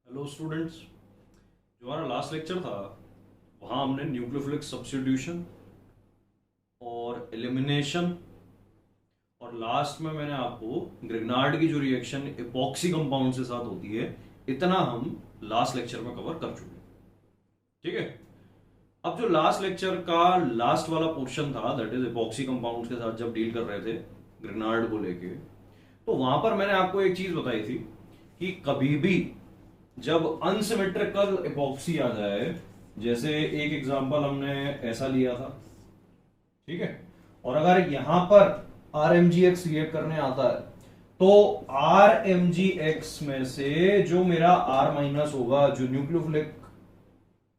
Hello students. जो हमारा last lecture था वहाँ हमने न्यूक्लियोफिलिक सब्स्टिट्यूशन और एलिमिनेशन और लास्ट में मैंने आपको ग्रिग्नार्ड की जो रिएक्शन एपॉक्सी कंपाउंड से साथ होती है इतना हम लास्ट लेक्चर में कवर कर चुके हैं। ठीक है, अब जो लास्ट लेक्चर का लास्ट वाला पोर्शन था दैट इज एपॉक्सी कंपाउंड के साथ जब डील कर रहे थे ग्रिग्नार्ड को लेके, तो वहां पर मैंने आपको एक चीज बताई थी कि कभी भी जब अनसिमेट्रिकल एपॉक्सी आ जाए, जैसे एक एग्जांपल हमने ऐसा लिया था, ठीक है, और अगर यहां पर RMgx रिएक्ट करने आता है तो RMgx में से जो मेरा R माइनस होगा, जो न्यूक्लियोफिलिक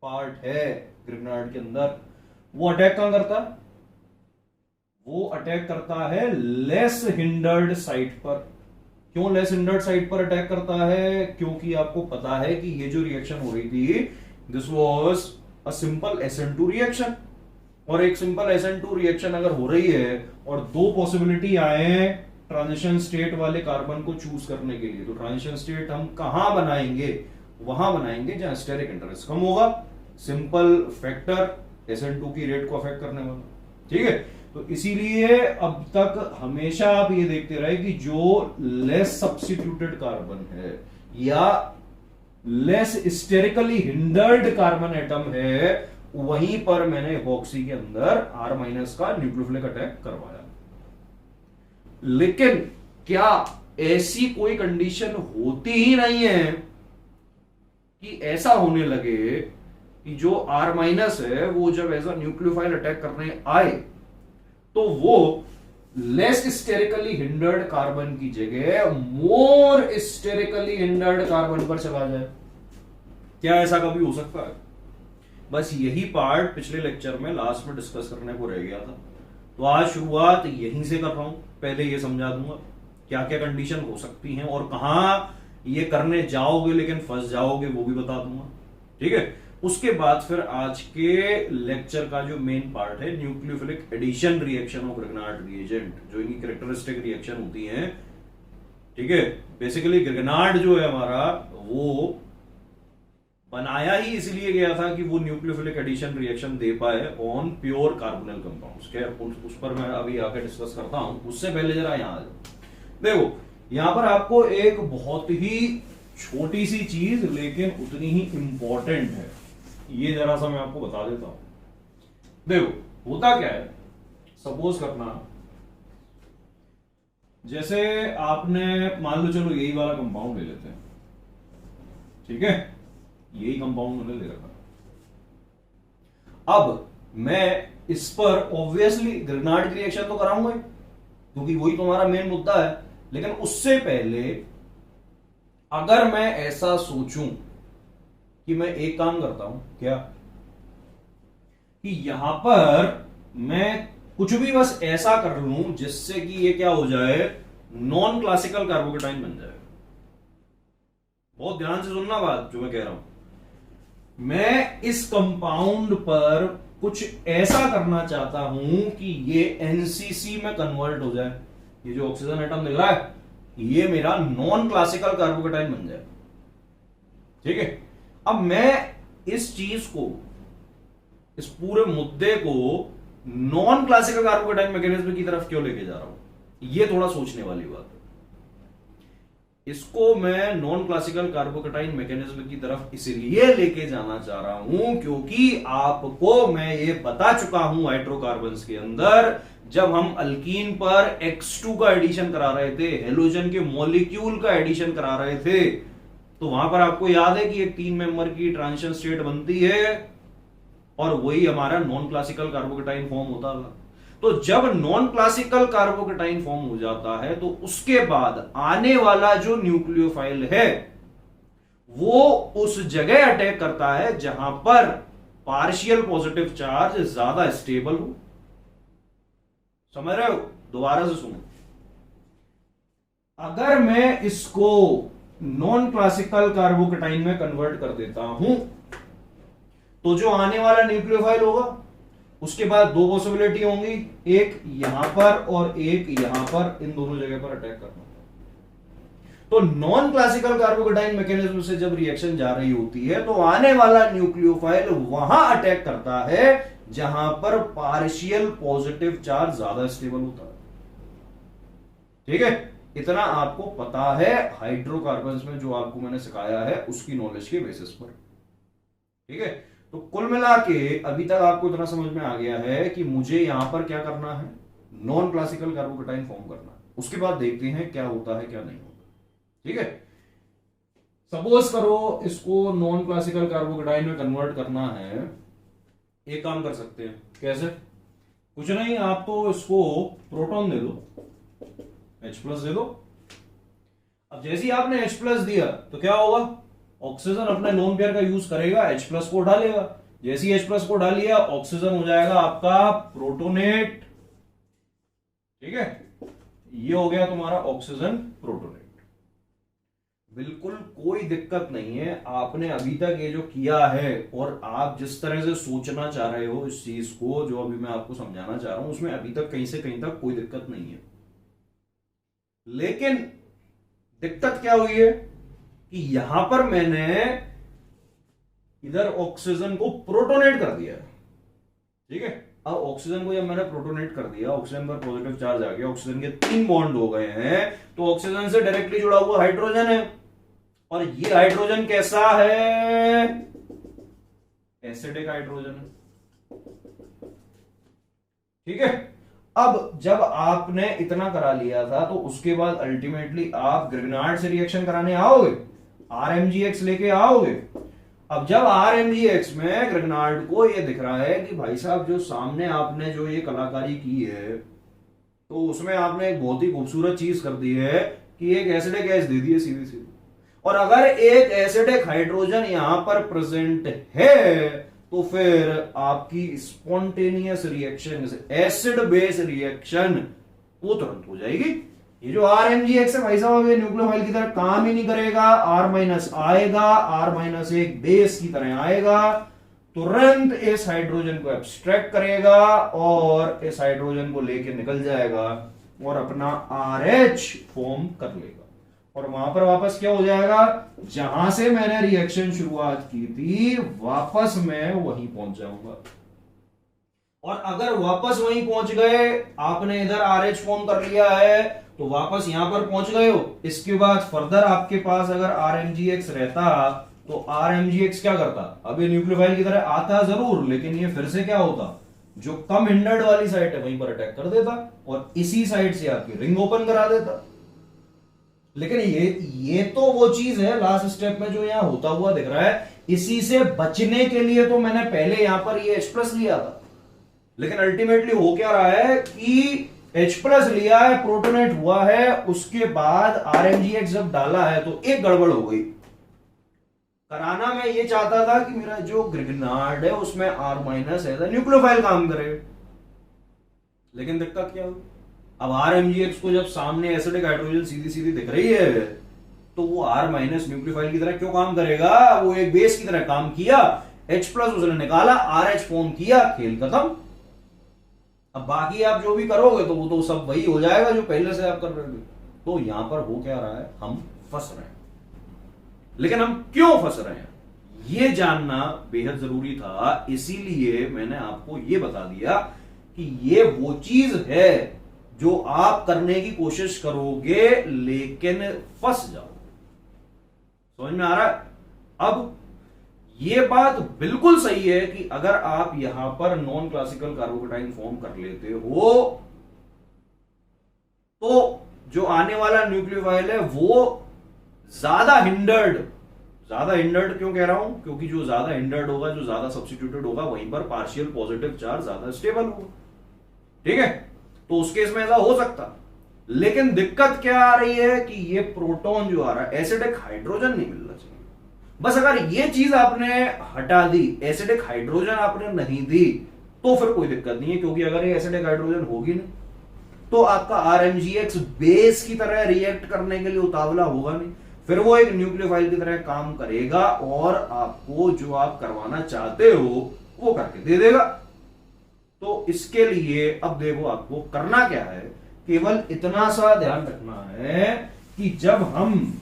पार्ट है ग्रिग्नार्ड के अंदर, वो अटैक कहां करता है? वो अटैक करता है लेस हिंडर्ड साइट पर। क्यों लेस हिंडर्ड साइट पर अटैक करता है? क्योंकि आपको पता है कि ये जो रिएक्शन हो रही थी this was a simple SN2 reaction, और एक सिंपल SN2 रिएक्शन अगर हो रही है और दो पॉसिबिलिटी आए ट्रांजिशन स्टेट वाले कार्बन को चूज करने के लिए, तो ट्रांजिशन स्टेट हम कहां बनाएंगे? वहां बनाएंगे जहां स्टेरिक इंटरेस्ट कम होगा, सिंपल फैक्टर SN2 की रेट को अफेक्ट करने वाला। ठीक है, तो इसीलिए अब तक हमेशा आप ये देखते रहे कि जो लेस सब्स्टिट्यूटेड कार्बन है या less sterically hindered carbon atom है, वहीं पर मैंने एपॉक्सी के अंदर R माइनस का न्यूक्लियोफिलिक अटैक करवाया। लेकिन क्या ऐसी कोई कंडीशन होती ही नहीं है कि ऐसा होने लगे कि जो R माइनस है वो जब ऐसा न्यूक्लियोफाइल अटैक करने आए तो वो लेस स्टेरिकली हिंडर्ड कार्बन की जगह मोर स्टेरिकली हिंडर्ड कार्बन पर चला जाए? क्या ऐसा कभी हो सकता है? बस यही पार्ट पिछले लेक्चर में लास्ट में डिस्कस करने को रह गया था, तो आज शुरुआत यहीं से कर रहा हूं। पहले ये समझा दूंगा क्या क्या कंडीशन हो सकती हैं और कहां ये करने जाओगे लेकिन फंस जाओगे वो भी बता दूंगा। ठीक है, उसके बाद फिर आज के लेक्चर का जो मेन पार्ट है nucleophilic addition reaction of Grignard reagent, जो इनकी कैरेक्टरिस्टिक रिएक्शन होती है। ठीक है, बेसिकली ग्रिग्नार्ड जो है हमारा वो बनाया ही इसलिए गया था कि वो न्यूक्लियोफिलिक एडिशन रिएक्शन दे पाए ऑन प्योर कार्बोनिल कंपाउंड्स के। उस पर मैं अभी आकर डिस्कस करता हूं, उससे पहले जरा यहां आ जाओ। देखो यहां पर आपको एक बहुत ही छोटी सी चीज लेकिन उतनी ही इंपॉर्टेंट है, ये जरा सा मैं आपको बता देता हूं। देखो होता क्या है, सपोज करना जैसे आपने मान लो, चलो यही वाला कंपाउंड ले लेते हैं। ठीक है, यही कंपाउंड मैंने ले रखा। अब मैं इस पर ऑब्वियसली ग्रिग्नार्ड की रिएक्शन तो कराऊंगा क्योंकि वही तुम्हारा मेन मुद्दा है, लेकिन उससे पहले अगर मैं ऐसा सोचूं कि मैं एक काम करता हूं, क्या कि यहां पर मैं कुछ भी बस ऐसा कर लूं जिससे कि ये क्या हो जाए, नॉन क्लासिकल कार्बोकेटाइन बन जाए। बहुत ध्यान से सुनना बात जो मैं कह रहा हूं। मैं इस कंपाउंड पर कुछ ऐसा करना चाहता हूं कि ये NCC में कन्वर्ट हो जाए। ये जो ऑक्सीजन एटम दिख रहा है ये मेरा नॉन क्लासिकल कार्बोकेटाइन बन जाए। ठीक है, अब मैं इस चीज को, इस पूरे मुद्दे को नॉन क्लासिकल कार्बोकेटाइन मैकेनिज्म की तरफ क्यों लेके जा रहा हूं, ये थोड़ा सोचने वाली बात है। इसको मैं नॉन क्लासिकल कार्बोकेटाइन मैकेनिज्म की तरफ इसलिए लेके जाना चाह रहा हूं क्योंकि आपको मैं ये बता चुका हूं हाइड्रोकार्बन्स के अंदर जब हम अल्कीन पर X2 का एडिशन करा रहे थे, हेलोजन के मॉलिक्यूल का एडिशन करा रहे थे, तो वहां पर आपको याद है कि एक 3 मेंबर की ट्रांजिशन स्टेट बनती है और वही हमारा नॉन क्लासिकल कार्बोकेटाइन फॉर्म होता था। तो जब नॉन क्लासिकल कार्बोकेटाइन फॉर्म हो जाता है तो उसके बाद आने वाला जो न्यूक्लियोफाइल है वो उस जगह अटैक करता है जहां पर पार्शियल पॉजिटिव चार्ज ज्यादा स्टेबल हो। समझ रहे हो? दोबारा से सुनो, अगर मैं इसको नॉन क्लासिकल कार्बोकेटाइन में कन्वर्ट कर देता हूं तो जो आने वाला न्यूक्लियोफाइल होगा उसके बाद दो पॉसिबिलिटी होंगी, एक यहां पर और एक यहां पर, इन दोनों जगह पर अटैक करना। तो नॉन क्लासिकल कार्बोकेटाइन मैकेनिज्म से जब रिएक्शन जा रही होती है तो आने वाला न्यूक्लियोफाइल वहां अटैक करता है जहां पर पार्शियल पॉजिटिव चार्ज ज्यादा स्टेबल होता है। ठीक है, इतना आपको पता है हाइड्रोकार्बन्स में जो आपको मैंने सिखाया है उसकी नॉलेज के बेसिस पर। ठीक है, तो कुल मिला के अभी तक आपको इतना समझ में आ गया है कि मुझे यहां पर क्या करना है, नॉन क्लासिकल कार्बोकेटाइन फॉर्म करना है। उसके बाद देखते हैं क्या होता है क्या नहीं होता। ठीक है, सपोज करो इसको नॉन क्लासिकल कार्बोकेटाइन में कन्वर्ट करना है, एक काम कर सकते हैं। कैसे? कुछ नहीं, आप तो इसको प्रोटॉन दे दो, H+ दे दो। अब जैसे ही आपने H+ दिया तो क्या होगा, ऑक्सीजन अपने लोन पेयर का यूज करेगा, H+ को डालेगा। जैसे ही H+ को डालिया ऑक्सीजन हो जाएगा आपका प्रोटोनेट। ठीक है, ये हो गया तुम्हारा ऑक्सीजन प्रोटोनेट। बिल्कुल कोई दिक्कत नहीं है, आपने अभी तक ये जो किया है और आप जिस तरह से सोचना चाह रहे हो इस चीज को, जो अभी मैं आपको समझाना चाह रहा हूं, उसमें अभी तक कहीं से कहीं तक कोई दिक्कत नहीं है। लेकिन दिक्कत क्या हुई है कि यहां पर मैंने इधर ऑक्सीजन को प्रोटोनेट कर दिया। ठीक है, अब ऑक्सीजन को जब मैंने प्रोटोनेट कर दिया, ऑक्सीजन पर पॉजिटिव चार्ज आ गया, ऑक्सीजन के 3 बॉन्ड हो गए हैं, तो ऑक्सीजन से डायरेक्टली जुड़ा हुआ हाइड्रोजन है, और ये हाइड्रोजन कैसा है, एसिडिक हाइड्रोजन है। ठीक है, अब जब आपने इतना करा लिया था तो उसके बाद अल्टीमेटली आप ग्रिग्नार्ड से रिएक्शन कराने आओगे, RMgX लेके आओगे। अब जब RMgX में ग्रिग्नार्ड को ये दिख रहा है कि भाई साहब जो सामने आपने जो ये कलाकारी की है, तो उसमें आपने एक बहुत ही खूबसूरत चीज कर दी है कि एक एसिडिक गैस दे दी है सीधी सीधी, और अगर एक एसिडिक हाइड्रोजन यहां पर प्रेजेंट है तो फिर आपकी spontaneous reaction, acid base reaction, वो तुरंत हो जाएगी। ये जो RMgX है भाई साहब, ये न्यूक्लियोफाइल की तरह काम ही नहीं करेगा, R- आएगा, R-1 बेस की तरह आएगा, तुरंत इस हाइड्रोजन को एब्स्ट्रैक्ट करेगा और इस हाइड्रोजन को लेके निकल जाएगा और अपना RH फॉर्म कर लेगा, और वहां पर वापस क्या हो जाएगा, जहां से मैंने रिएक्शन शुरुआत की थी वापस मैं वहीं पहुंच जाऊंगा। और अगर वापस वहीं पहुंच गए, आपने इधर RH फॉर्म कर लिया है तो वापस यहां पर पहुंच गए हो, इसके बाद फर्दर आपके पास अगर RMgX रहता तो RMgX क्या करता, अब ये न्यूक्लियोफाइल की तरह आता जरूर, लेकिन ये फिर से क्या होता, जो कम हिंडर्ड वाली साइड है वहीं पर अटैक कर देता और इसी साइड से आपकी रिंग ओपन करा देता। लेकिन ये तो वो चीज है लास्ट स्टेप में जो यहां होता हुआ दिख रहा है, इसी से बचने के लिए तो मैंने पहले यहां पर ये H+ लिया था, लेकिन अल्टीमेटली हो क्या रहा है कि H+ लिया है, प्रोटोनेट हुआ है, उसके बाद RMgX जब डाला है तो एक गड़बड़ हो गई। कराना मैं ये चाहता था कि मेरा जो ग्रिग्नार्ड है उसमें R- एज अ न्यूक्लियोफाइल काम करे, लेकिन दिक्कत क्या हुई, अब RMgX को जब सामने एसिडिक हाइड्रोजन सीधी सीधी दिख रही है तो वो R- न्यूक्लियोफाइल की तरह क्यों काम करेगा, वो एक बेस की तरह काम किया, H+ उसने निकाला, RH फॉर्म किया, खेल खत्म। अब बाकी आप जो भी करोगे तो वो तो सब वही हो जाएगा जो पहले से आप कर रहे थे। तो यहां पर हो क्या रहा है, हम फंस रहे हैं। लेकिन हम क्यों फंस रहे हैं ये जानना बेहद जरूरी था, इसीलिए मैंने आपको ये बता दिया कि ये वो चीज है जो आप करने की कोशिश करोगे लेकिन फंस जाओ। समझ में आ रहा है? अब ये बात बिल्कुल सही है कि अगर आप यहां पर नॉन क्लासिकल कार्बोकेटाइन फॉर्म कर लेते हो तो जो आने वाला न्यूक्लियोफाइल है वो ज्यादा हिंडर्ड क्यों कह रहा हूं, क्योंकि जो ज्यादा हिंडर्ड होगा, जो ज्यादा सब्स्टिट्यूटेड होगा, वहीं पर पार्शियल पॉजिटिव चार्ज ज्यादा स्टेबल होगा। ठीक है, तो उस केस में ऐसा हो सकता, लेकिन दिक्कत क्या आ रही है कि ये प्रोटॉन जो आ रहा है, एसिडिक हाइड्रोजन नहीं मिलना चाहिए। बस अगर ये चीज आपने हटा दी, एसिडिक हाइड्रोजन आपने नहीं दी, तो फिर कोई दिक्कत नहीं है, क्योंकि अगर ये एसिडिक हाइड्रोजन होगी नहीं तो आपका RMgX बेस की तरह रिएक्ट करने के लिए उतावला होगा नहीं, फिर वो एक न्यूक्लियोफाइल की तरह काम करेगा और आपको जो आप करवाना चाहते हो वो करके दे देगा। तो इसके लिए अब देखो आपको करना क्या है, केवल इतना सा ध्यान रखना है कि जब हम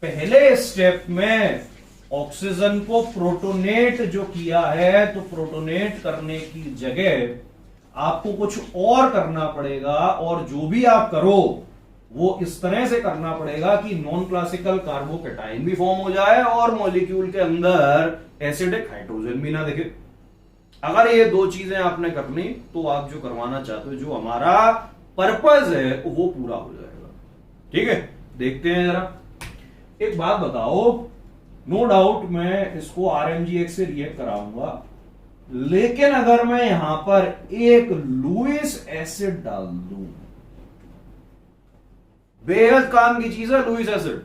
पहले स्टेप में ऑक्सीजन को प्रोटोनेट जो किया है, तो प्रोटोनेट करने की जगह आपको कुछ और करना पड़ेगा, और जो भी आप करो वो इस तरह से करना पड़ेगा कि नॉन क्लासिकल कार्बोकेटाइन भी फॉर्म हो जाए और मॉलिक्यूल के अंदर एसिडिक हाइड्रोजन भी ना दिखे। अगर ये दो चीजें आपने करनी तो आप जो करवाना चाहते हो, जो हमारा पर्पज है, वो पूरा हो जाएगा। ठीक है, देखते हैं जरा। एक बात बताओ, नो डाउट मैं इसको RMGX से रिएक्ट कराऊंगा, लेकिन अगर मैं यहां पर एक लुईस एसिड डाल दूं, बेहद काम की चीज है लुईस एसिड,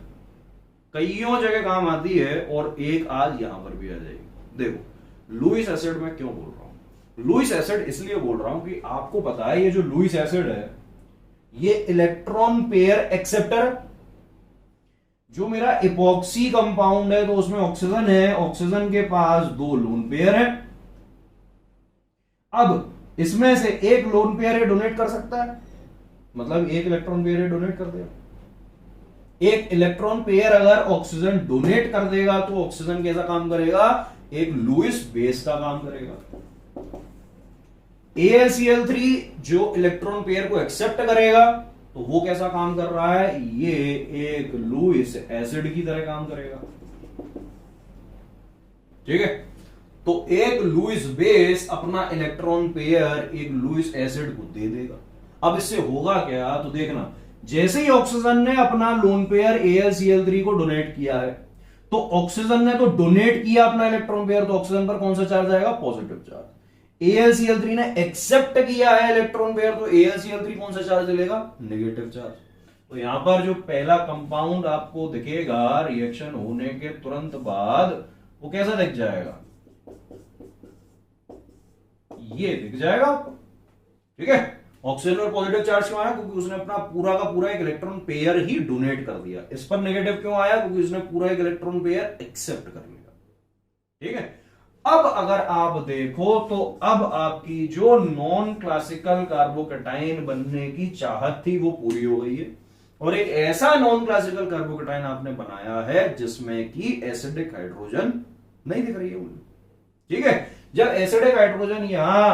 कईयों जगह काम आती है, और एक आज यहां पर भी आ जाएगी। देखो लुईस एसिड मैं क्यों बोल रहा हूं, लुईस एसिड इसलिए बोल रहा हूं कि आपको पता है ये जो लुईस एसिड है ये इलेक्ट्रॉन पेयर एक्सेप्टर, जो मेरा इपॉक्सी कंपाउंड है तो उसमें ऑक्सीजन है, ऑक्सीजन के पास दो लोन पेयर है। अब इसमें से एक लोन पेयर डोनेट कर सकता है, मतलब एक इलेक्ट्रॉन पेयर डोनेट कर देगा। एक इलेक्ट्रॉन पेयर अगर ऑक्सीजन डोनेट कर देगा तो ऑक्सीजन कैसा काम करेगा, एक लुईस बेस का काम करेगा। AlCl3 जो इलेक्ट्रॉन पेयर को एक्सेप्ट करेगा तो वो कैसा काम कर रहा है, ये एक लुईस एसिड की तरह काम करेगा। ठीक है, तो एक लुईस बेस अपना इलेक्ट्रॉन पेयर एक लुईस एसिड को दे देगा। अब इससे होगा क्या, तो देखना, जैसे ही ऑक्सीजन ने अपना लोन पेयर AlCl3 को डोनेट किया है, तो ऑक्सीजन ने तो डोनेट किया अपना इलेक्ट्रॉन पेयर, तो ऑक्सीजन पर कौन सा चार्ज आएगा, पॉजिटिव चार्ज। AlCl3 ने एक्सेप्ट किया है इलेक्ट्रॉन पेयर, तो AlCl3 कौन सा चार्ज लेगा, नेगेटिव चार्ज। तो यहां पर जो पहला कंपाउंड आपको दिखेगा रिएक्शन होने के तुरंत बाद, वो कैसा दिख जाएगा, ये दिख जाएगा। ठीक है, ऑक्सीजन पर पॉजिटिव चार्ज क्यों आया, क्योंकि उसने अपना पूरा का पूरा एक इलेक्ट्रॉन पेयर ही डोनेट कर दिया। इस पर नेगेटिव क्यों आया, क्योंकि उसने पूरा एक इलेक्ट्रॉन पेयर एक्सेप्ट कर लिया। ठीक है, अब अगर आप देखो तो अब आपकी जो नॉन क्लासिकल कार्बोकेटाइन बनने की चाहत थी वो पूरी हो गई है, और एक ऐसा नॉन क्लासिकल कार्बोकेटाइन आपने बनाया है जिसमें कि एसिडिक हाइड्रोजन नहीं दिख रही है मुझे। ठीक है, जब एसिडिक हाइड्रोजन यहां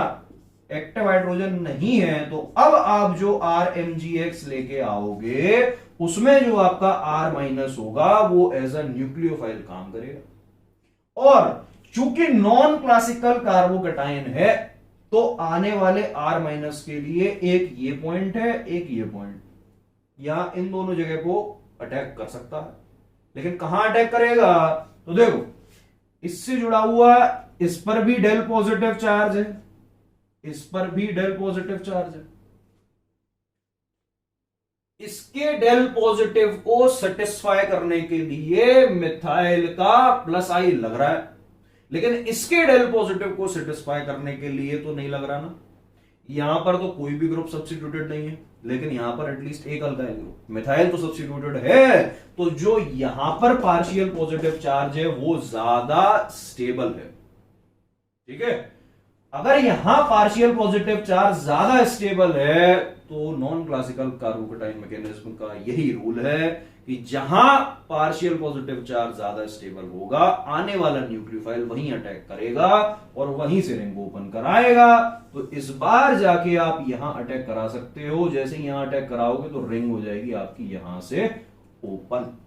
एक्टिव हाइड्रोजन नहीं है, तो अब आप जो RMGX लेके आओगे उसमें जो आपका R- होगा वो एज अ न्यूक्लियोफाइल काम करेगा। और चूंकि नॉन क्लासिकल कार्बोकेटाइन है, तो आने वाले R- के लिए एक ये पॉइंट है, एक ये पॉइंट, या इन दोनों जगह को अटैक कर सकता है। लेकिन कहां अटैक करेगा, तो देखो इससे जुड़ा हुआ इस पर भी डेल पॉजिटिव चार्ज है, इस पर भी डेल पॉजिटिव चार्ज है। इसके डेल पॉजिटिव को सेटिस्फाई करने के लिए मिथाइल का +I लग रहा है, लेकिन इसके डेल पॉजिटिव को सेटिस्फाई करने के लिए तो नहीं लग रहा ना। यहां पर तो कोई भी ग्रुप सब्स्टिट्यूटेड नहीं है, लेकिन यहां पर एटलीस्ट एक अल्काइल ग्रुप, मिथाइल तो सब्स्टिट्यूटेड है, तो जो यहां पर पार्शियल पॉजिटिव चार्ज है वो ज्यादा स्टेबल है। ठीक है, अगर यहां पार्शियल पॉजिटिव चार्ज ज्यादा स्टेबल है, तो नॉन क्लासिकल कार्बोकेटाइन मैकेनिज्म का यही रूल है कि जहां पार्शियल पॉजिटिव चार्ज ज्यादा स्टेबल होगा, आने वाला न्यूक्लियोफाइल वहीं अटैक करेगा और वहीं से रिंग ओपन कराएगा। तो इस बार जाके आप यहां अटैक करा सकते हो, जैसे यहां अटैक कराओगे तो रिंग हो जाएगी आपकी यहां से ओपन।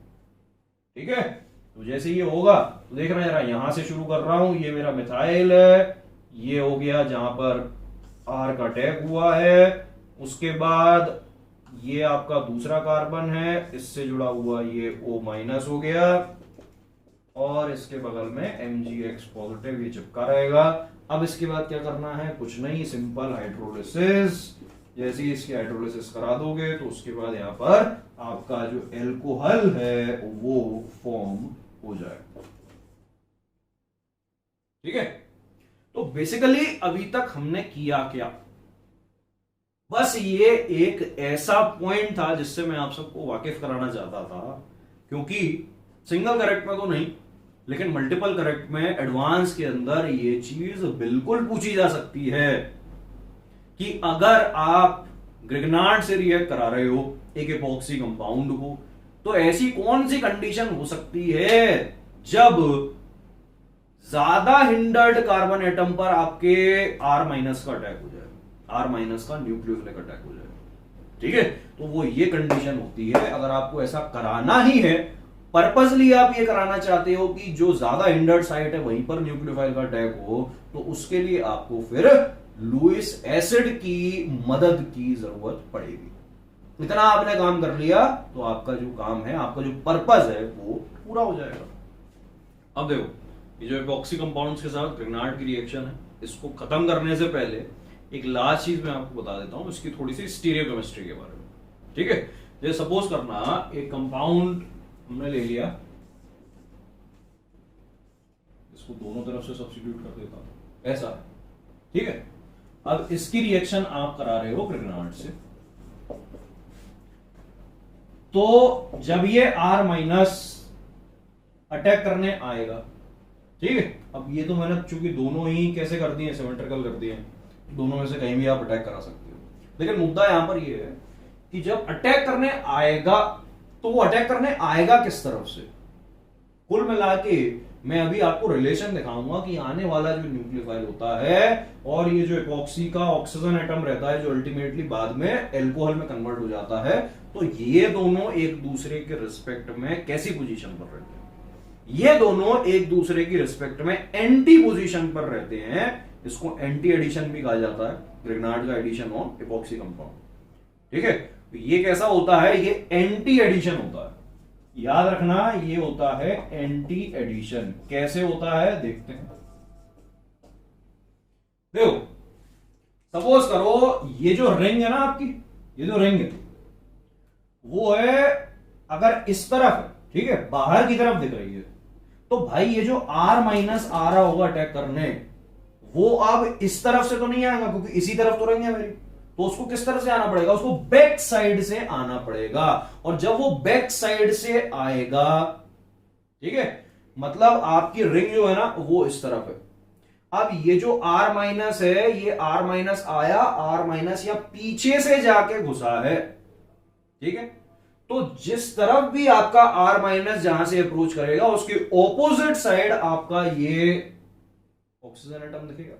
ठीक है, तो जैसे ये होगा तो देखना जरा, यहां से शुरू कर रहा हूं, ये मेरा मिथाइल है, ये हो गया जहां पर R का अटैक हुआ है, उसके बाद ये आपका दूसरा कार्बन है, इससे जुड़ा हुआ ये O- हो गया, और इसके बगल में MgX पॉजिटिव ये चिपका रहेगा। अब इसके बाद क्या करना है, कुछ नहीं, सिंपल हाइड्रोलिसिस। जैसे ही इसकी हाइड्रोलिसिस करा दोगे तो उसके बाद यहां पर आपका जो एल्कोहल है वो फॉर्म हो जाएगा। ठीक है, तो बेसिकली अभी तक हमने किया क्या, बस ये एक ऐसा पॉइंट था जिससे मैं आप सबको वाकिफ कराना चाहता था, क्योंकि सिंगल करेक्ट में तो नहीं, लेकिन मल्टीपल करेक्ट में एडवांस के अंदर ये चीज बिल्कुल पूछी जा सकती है कि अगर आप ग्रिग्नार्ड से रिएक्ट करा रहे हो एक एपॉक्सी कंपाउंड को, तो ऐसी कौन सी कंडीशन हो सकती है जब ज्यादा हिंडर्ड कार्बन एटम पर आपके R माइनस का अटैक हो जाए, R माइनस का न्यूक्लियोफिलिक अटैक हो जाए, ठीक है। तो वो ये कंडीशन होती है, अगर आपको ऐसा कराना ही है, पर्पसली आप ये कराना चाहते हो कि जो ज्यादा हिंडर्ड साइट है वहीं पर न्यूक्लियोफाइल का अटैक हो, तो उसके लिए आपको फिर लुईस एसिड की मदद की जरूरत पड़ेगी। इतना आपने काम कर लिया तो आपका जो काम है, आपका जो पर्पस है वो पूरा हो जाएगा। अब देखो, ये जो एपॉक्सी कंपाउंड्स के साथ ग्रिग्नार्ड की रिएक्शन है, इसको खत्म करने से पहले एक लास्ट चीज मैं आपको बता देता हूं, इसकी थोड़ी सी स्टीरियोकेमिस्ट्री के बारे में, ठीक है। जैसे सपोज करना एक कंपाउंड हमने ले लिया, इसको दोनों तरफ से सब्स्टिट्यूट कर देता हूं, ऐसा है, ठीक है। अब इसकी रिएक्शन आप करा रहे हो ग्रिग्नार्ड से, तो जब ये R माइनस अटैक करने आएगा, ठीक है। अब ये तो मैंने चूंकि दोनों ही कैसे कर दिए, सिमेट्रिकल कर दिए, दोनों में से कहीं भी आप अटैक करा सकते हो, लेकिन मुद्दा यहां पर ये है कि जब अटैक करने आएगा तो वो अटैक करने आएगा किस तरफ से। कुल मिला के मैं अभी आपको रिलेशन दिखाऊंगा कि आने वाला जो न्यूक्लियोफाइल होता है और ये जो एपॉक्सी का ऑक्सीजन एटम रहता है जो अल्टीमेटली बाद में एल्कोहल में कन्वर्ट हो जाता है, तो ये दोनों एक दूसरे के रिस्पेक्ट में कैसी पोजीशन पर रहते हैं, ये दोनों एक दूसरे की रिस्पेक्ट में एंटी पोजीशन पर रहते हैं। इसको एंटी एडिशन भी कहा जाता है, ग्रिग्नार्ड का एडिशन ऑन एपॉक्सी कंपाउंड, ठीक है। तो ये कैसा होता है, ये एंटी एडिशन होता है, याद रखना ये होता है एंटी एडिशन। कैसे होता है देखते हैं। देखो सपोज करो ये जो रिंग है ना आपकी, ये जो रिंग है वो है अगर इस तरफ है, ठीक है, बाहर की तरफ दिख रही है, तो भाई ये जो R माइनस आ रहा होगा अटैक करने, वो अब इस तरफ से तो नहीं आएगा क्योंकि इसी तरफ तो रिंग है मेरी, तो उसको किस तरफ से आना पड़ेगा, उसको बैक साइड से आना पड़ेगा। और जब वो बैक साइड से आएगा, ठीक है, मतलब आपकी रिंग जो है ना वो इस तरफ है। अब ये जो R माइनस है, ये R माइनस आया, R माइनस या पीछे से जाके घुसा है, ठीक है। तो जिस तरफ भी आपका R माइनस जहां से अप्रोच करेगा उसके ऑपोजिट साइड आपका ये ऑक्सीजन एटम दिखेगा,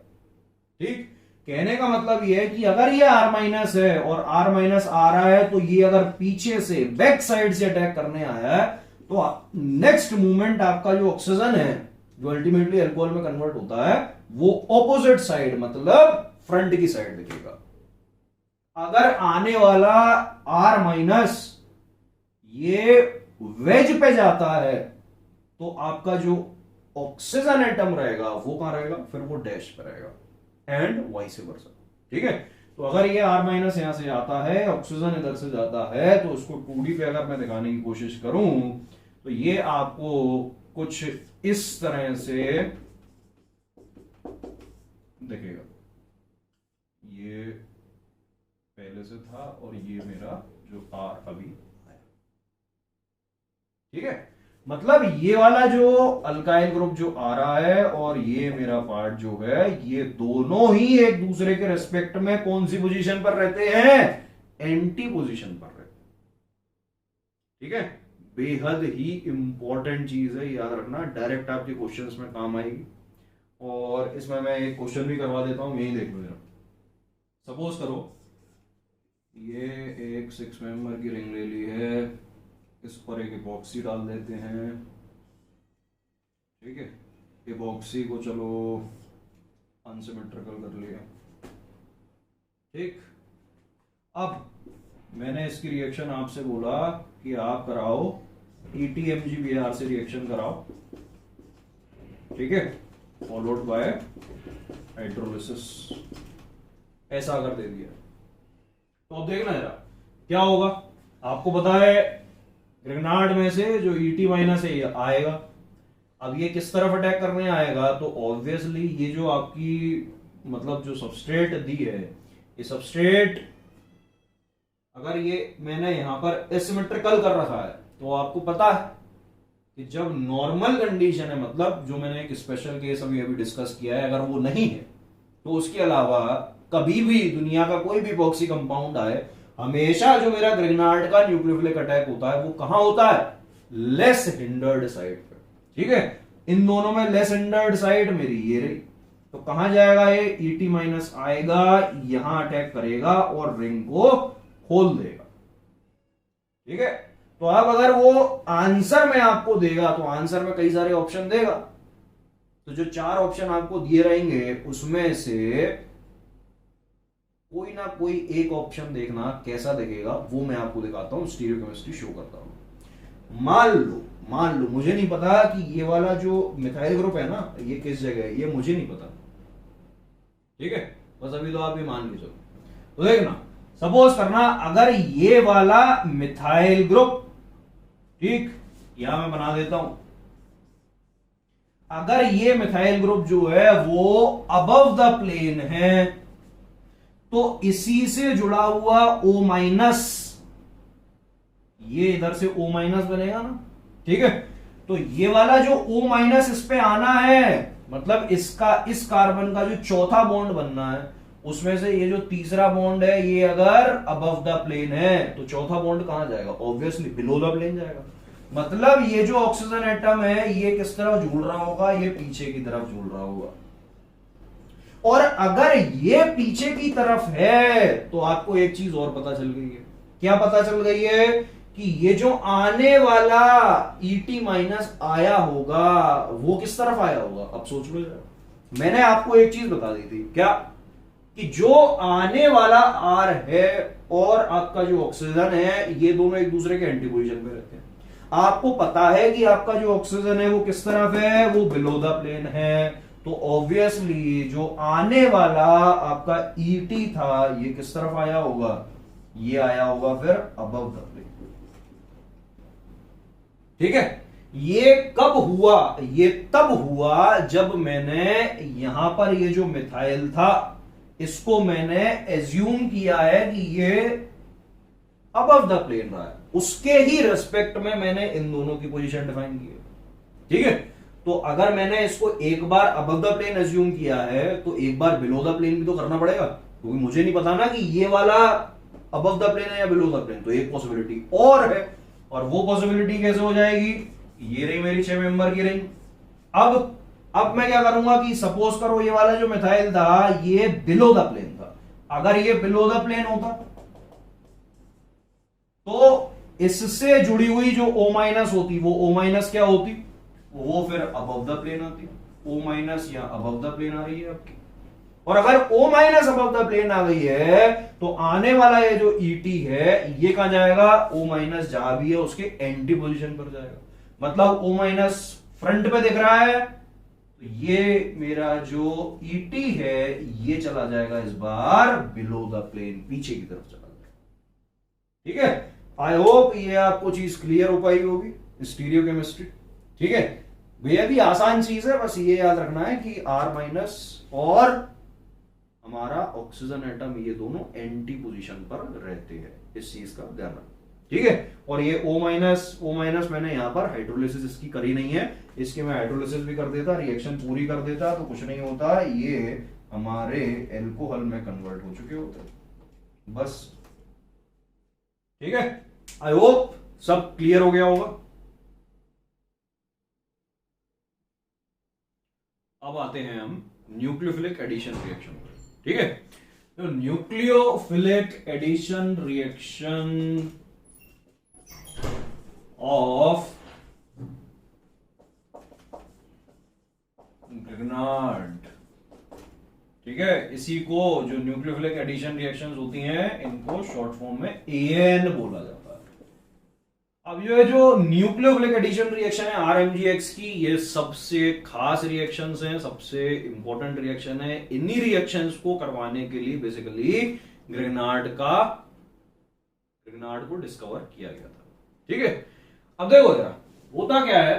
ठीक। कहने का मतलब यह है कि अगर ये R माइनस है और R माइनस आ रहा है, तो ये अगर पीछे से बैक साइड से अटैक करने आया है, तो नेक्स्ट मूवमेंट आपका जो ऑक्सीजन है जो अल्टीमेटली अल्कोहल में कन्वर्ट होता है, वो ऑपोजिट साइड मतलब फ्रंट की साइड दिखेगा। अगर आने वाला R माइनस ये वेज पे जाता है, तो आपका जो ऑक्सीजन एटम रहेगा वो कहां रहेगा, फिर वो डैश पे रहेगा, एंड वाइस वर्सा, ठीक है। तो अगर ये R माइनस यहां से आता है, ऑक्सीजन इधर से जाता है, तो उसको 2D पे अगर मैं दिखाने की कोशिश करूं तो ये आपको कुछ इस तरह से दिखेगा। ये पहले से था और ये मेरा जो R अभी आया, ठीक है। मतलब ये वाला जो अल्काइल ग्रुप जो आ रहा है और ये मेरा पार्ट जो है, ये दोनों ही एक दूसरे के रेस्पेक्ट में कौन सी पोजीशन पर रहते हैं, एंटी पोजीशन पर रहते हैं, ठीक है। बेहद ही इंपॉर्टेंट चीज है, याद रखना, डायरेक्ट आपके क्वेश्चंस में काम आएगी। और इसमें मैं एक क्वेश्चन भी करवा देता हूं, यही देख लो जरा। सपोज करो ये एक 6 मेंबर की रिंग ले ली है, इस पर एक एपॉक्सी डाल देते हैं, ठीक है। एपॉक्सी को चलो अनसिमेट्रिकल कर लिया, ठीक। अब मैंने इसकी रिएक्शन आपसे बोला कि आप कराओ ETMGBr से रिएक्शन कराओ, ठीक है, फॉलोड बाय हाइड्रोलिसिस, ऐसा अगर दे दिया तो अब देखना जरा क्या होगा। आपको पता है ग्रिग्नार्ड में से जो ET माइनस है ये आएगा। अब ये किस तरफ अटैक करने आएगा, तो ऑब्वियसली ये जो आपकी मतलब जो सबस्ट्रेट दी है, ये सबस्ट्रेट अगर ये मैंने यहां पर एसिमेट्रिकल कर रखा है, तो आपको पता है कि जब नॉर्मल कंडीशन है, मतलब जो मैंने एक स्पेशल केस अभी डिस्कस किया है, अगर वो नहीं है तो उसके अलावा कभी भी दुनिया का कोई भी एपॉक्सी कंपाउंड आए हमेशा जो मेरा ग्रिग्नार्ड का न्यूक्लियोफिलिक अटैक होता है वो कहां होता है? लेस हिंडर्ड साइड पे। ठीक है, इन दोनों में लेस हिंडर्ड साइड मेरी ये रही, तो कहां जाएगा ये? ET माइनस आएगा, यहां अटैक करेगा और रिंग को खोल देगा। ठीक है, तो अब अगर वो आंसर में आपको देगा तो आंसर में कई सारे ऑप्शन देगा, तो जो 4 ऑप्शन आपको दिए रहेंगे उसमें से कोई ना कोई एक ऑप्शन देखना कैसा दिखेगा, वो मैं आपको दिखाता हूं, स्टीरियोकेमिस्ट्री शो करता हूं। मान लो मुझे नहीं पता कि ये वाला जो मिथाइल ग्रुप है ना ये किस जगह है, ये मुझे नहीं पता। ठीक है, बस अभी तो आप ये मान के चलो। तो देखना, सपोज करना अगर ये वाला मिथाइल ग्रुप, ठीक, यहां मैं बना देता हूं, अगर ये मिथाइल ग्रुप जो है वो अबव द प्लेन है तो इसी से जुड़ा हुआ O माइनस, ये इधर से O माइनस बनेगा ना। ठीक है, तो ये वाला जो O माइनस इस पे आना है, मतलब इसका इस कार्बन का जो चौथा बॉन्ड बनना है उसमें से ये जो तीसरा बॉन्ड है ये अगर अबव द प्लेन है तो चौथा बॉन्ड कहां जाएगा? ऑब्वियसली बिलो द प्लेन जाएगा। मतलब ये जो ऑक्सीजन एटम है ये किस तरफ झूल रहा होगा? ये पीछे की तरफ झूल रहा होगा। और अगर ये पीछे की तरफ है तो आपको एक चीज और पता चल गई है। क्या पता चल गई है? कि ये जो आने वाला ET माइनस आया होगा वो किस तरफ आया होगा? अब सोच लो जरा। मैंने आपको एक चीज बता दी थी, क्या? कि जो आने वाला R है और आपका जो ऑक्सीजन है ये दोनों एक दूसरे के एंटी पोजीशन पे रहते हैं। आपको पता है कि आपका जो ऑक्सीजन है वो किस तरफ है? वो बिलो द प्लेन है। तो ऑब्वियसली जो आने वाला आपका ET था ये किस तरफ आया होगा? ये आया होगा फिर अबव द प्लेन। ठीक है, ये कब हुआ? ये तब हुआ जब मैंने यहां पर ये जो मिथाइल था इसको मैंने एज्यूम किया है कि ये अबव द प्लेन रहा है, उसके ही रेस्पेक्ट में मैंने इन दोनों की पोजीशन डिफाइन की है। ठीक है, तो अगर मैंने इसको एक बार अबव द प्लेन एज्यूम किया है तो एक बार बिलो द प्लेन भी तो करना पड़ेगा, क्योंकि मुझे नहीं पता ना कि ये वाला अबव द प्लेन है या बिलो द प्लेन। तो एक पॉसिबिलिटी और है, और वो पॉसिबिलिटी कैसे हो जाएगी? ये रही मेरी 6 मेंबर की रिंग। अब मैं क्या करूंगा कि सपोज करो ये वाला जो मिथाइल था ये बिलो द प्लेन था। अगर ये बिलो द प्लेन होता तो इससे जुड़ी हुई जो O माइनस होती वो O माइनस क्या होती? वो फिर अबव द प्लेन आती। O माइनस या अबव द प्लेन आ रही है आपकी, और अगर O minus above the plane आ गई है तो आने वाला ये जो ET है ये कहां जाएगा? O माइनस जहां भी है उसके एंटी पोजीशन पर जाएगा। मतलब O माइनस फ्रंट पे दिख रहा है तो ये मेरा जो ET है ये चला जाएगा इस बार बिलो द प्लेन, पीछे की तरफ चला जाएगा। ठीक है, आई होप ये आपको चीज क्लियर हो पाई होगी, स्टीरियोकेमिस्ट्री। ठीक है, बेहद ही आसान चीज है, बस ये याद रखना है कि R माइनस और हमारा ऑक्सीजन एटम ये दोनों एंटी पोजीशन पर रहते हैं, इस चीज का ध्यान रखना। ठीक है, और ये O माइनस मैंने यहां पर हाइड्रोलिसिस इसकी करी नहीं है, इसकी मैं हाइड्रोलिसिस भी कर देता, रिएक्शन पूरी कर देता तो कुछ नहीं होता, ये हमारे एल्कोहल में कन्वर्ट हो चुके होते बस। ठीक है, आई होप सब क्लियर हो गया होगा। अब आते हैं हम न्यूक्लियोफिलिक एडिशन रिएक्शन पर। ठीक है, तो nucleophilic addition reaction of Grignard. ठीक है, इसी को जो न्यूक्लियोफिलिक एडिशन रिएक्शंस होती हैं इनको शॉर्ट फॉर्म में AN बोला जाता है। अब ये जो न्यूक्लियोफिलिक एडिशन रिएक्शन है RMGX की, ये सबसे खास रिएक्शंस हैं, सबसे इंपॉर्टेंट रिएक्शन है। इन्हीं रिएक्शंस को करवाने के लिए बेसिकली ग्रिग्नार्ड को डिस्कवर किया गया था। ठीक है, अब देखो जरा होता क्या है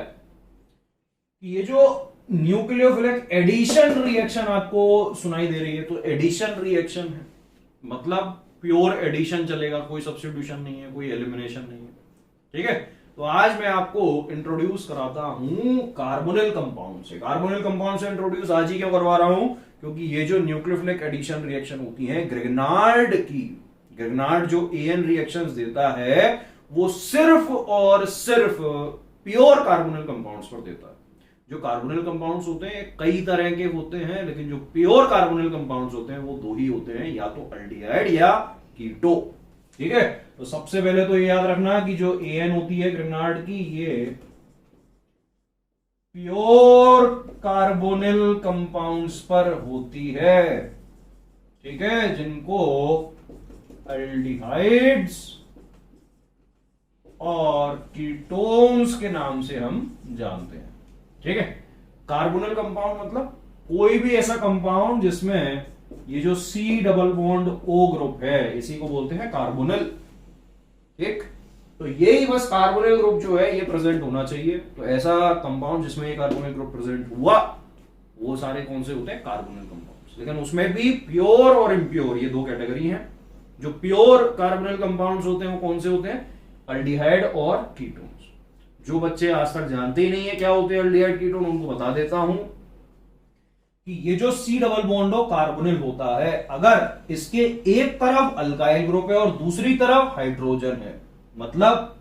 कि ये जो न्यूक्लियोफिलिक एडिशन रिएक्शन आपको सुनाई दे रही है तो एडिशन रिएक्शन है, मतलब प्योर एडिशन चलेगा, कोई सब्स्टिट्यूशन नहीं है, कोई एलिमिनेशन नहीं है। ठीक है, तो आज मैं आपको इंट्रोड्यूस कराता हूं कार्बोनिल कंपाउंड से। कार्बोनिल कंपाउंड से इंट्रोड्यूस आज ही क्यों करवा रहा हूं? क्योंकि ये जो न्यूक्लियोफिलिक एडिशन रिएक्शन होती है ग्रिग्नार्ड की, ग्रिग्नार्ड जो एन रिएक्शंस देता है वो सिर्फ और सिर्फ प्योर कार्बोनिल कंपाउंड्स पर देता है। जो कार्बोनिल कंपाउंड्स होते हैं कई तरह के होते हैं, लेकिन जो प्योर कार्बोनिल कंपाउंड्स होते हैं वो दो ही होते हैं, या तो अल्डिहाइड या कीटो। ठीक है, तो सबसे पहले तो ये याद रखना कि जो एन होती है ग्रिग्नार्ड की, ये प्योर कार्बोनिल कंपाउंड्स पर होती है। ठीक है, जिनको अल्डिहाइड्स और कीटोन्स के नाम से हम जानते हैं। ठीक है, कार्बोनिल कंपाउंड मतलब कोई भी ऐसा कंपाउंड जिसमें ये जो C double bond O group है, इसी को बोलते हैं कार्बोनिल। ठीक, तो यही बस कार्बोनिल ग्रुप जो है ये प्रेजेंट होना चाहिए। तो ऐसा कंपाउंड जिसमें ये कार्बोनिल ग्रुप प्रेजेंट हुआ, वो सारे कौन से होते हैं? Carbonyl compounds. लेकिन उसमें भी प्योर और इम्प्योर, ये दो कैटेगरी हैं। जो प्योर कार्बोनिल कंपाउंड्स होते हैं वो कौन से होते हैं? अल्डिहाइड और कीटोन्स। जो बच्चे आज तक जानते ही नहीं है क्या होते हैं अल्डिहाइड कीटोन, उनको बता देता हूं कि ये जो C डबल बॉन्ड कार्बोनिल होता है, अगर इसके एक तरफ अल्काइल ग्रुप है और दूसरी तरफ हाइड्रोजन है, मतलब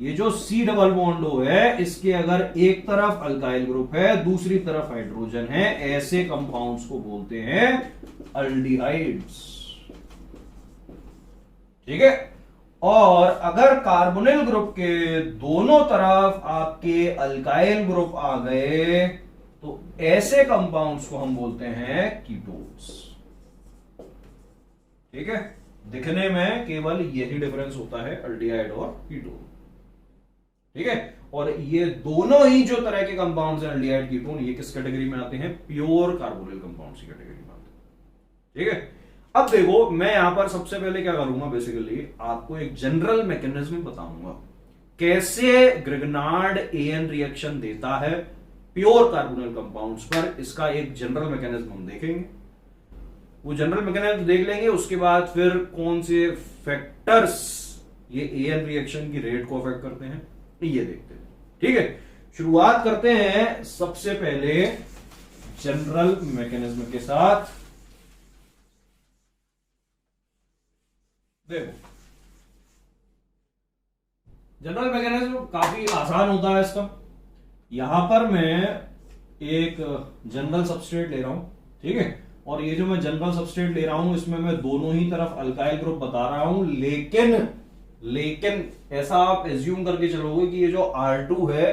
ये जो C डबल बॉन्ड है, इसके अगर एक तरफ अल्काइल ग्रुप है, दूसरी तरफ हाइड्रोजन है, ऐसे कंपाउंड्स को बोलते हैं अल्डिहाइड्स। ठीक है, और अगर कार्बोनिल ग्रुप के दोनों तरफ आपके अल्काइल ग्रुप आ गए तो ऐसे कंपाउंड्स को हम बोलते हैं कीटोन्स। ठीक है, दिखने में केवल यही डिफरेंस होता है अल्डिहाइड और कीटोन। ठीक है, और ये दोनों ही जो तरह के कंपाउंड्स हैं अल्डिहाइड कीटोन, ये किस कैटेगरी में आते हैं? प्योर कार्बोनिल कंपाउंड्स की कैटेगरी में आते हैं। ठीक है, अब देखो मैं यहां पर सबसे पहले क्या करूंगा, बेसिकली आपको एक जनरल मैकेनिज्म बताऊंगा कैसे ग्रिग्नार्ड एन रिएक्शन देता है प्योर कार्बोनिल कंपाउंड्स पर। इसका एक जनरल मैकेनिज्म हम देखेंगे, वो जनरल मैकेनिज्म देख लेंगे, उसके बाद फिर कौन से फैक्टर्स ये एन रिएक्शन की रेट को अफेक्ट करते हैं ये देखते हैं। ठीक है, शुरुआत करते हैं सबसे पहले जनरल मैकेनिज्म के साथ। देखो, जनरल मैकेनिज्म काफी आसान होता है इसका। यहां पर मैं एक जनरल सबस्ट्रेट ले रहा हूं, ठीक है, और ये जो मैं जनरल सबस्ट्रेट ले रहा हूं इसमें मैं दोनों ही तरफ अल्काइल ग्रुप बता रहा हूं, लेकिन ऐसा आप एज्यूम करके चलोगे कि ये जो R2 है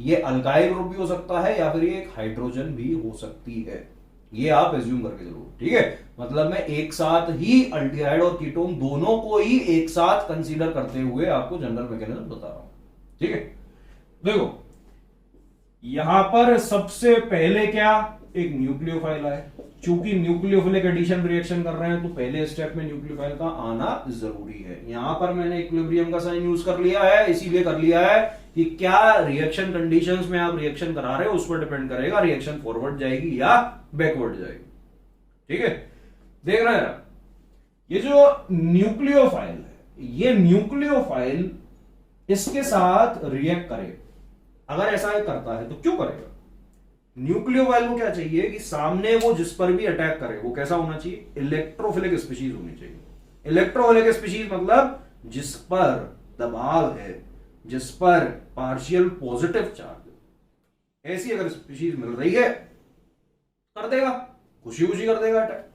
ये अल्काइल ग्रुप भी हो सकता है या फिर ये एक हाइड्रोजन भी हो सकती है, ये आप एज्यूम करके चलोगे। ठीक है, मतलब मैं एक साथ ही अल्डिहाइड और कीटोन दोनों को ही एक साथ कंसीडर करते हुए आपको जनरल मैकेनिज्म बता रहा हूं। ठीक है, देखो यहां पर सबसे पहले क्या, एक न्यूक्लियोफाइल है। चूंकि न्यूक्लियोफिलिक एडिशन रिएक्शन कर रहे हैं तो पहले स्टेप में न्यूक्लियोफाइल का आना जरूरी है। यहां पर मैंने इक्विलिब्रियम का साइन यूज कर लिया है, इसीलिए कर लिया है कि क्या रिएक्शन कंडीशंस में आप रिएक्शन करा रहे हो उस पर डिपेंड करेगा रिएक्शन फॉरवर्ड जाएगी या बैकवर्ड जाएगी। ठीक है, देख रहे हैं ये जो न्यूक्लियोफाइल है, ये न्यूक्लियोफाइल इसके साथ रिएक्ट करे, अगर ऐसा करता है तो क्यों करेगा? न्यूक्लियोफाइल को क्या चाहिए कि सामने वो जिस पर भी अटैक करे वो कैसा होना चाहिए? इलेक्ट्रोफिलिक स्पीशीज होनी चाहिए। इलेक्ट्रोफिलिक स्पीशीज मतलब जिस पर दबाव है, जिस पर पार्शियल पॉजिटिव चार्ज, ऐसी अगर स्पीशीज मिल रही है कर देगा, खुशी खुशी कर देगा अटैक।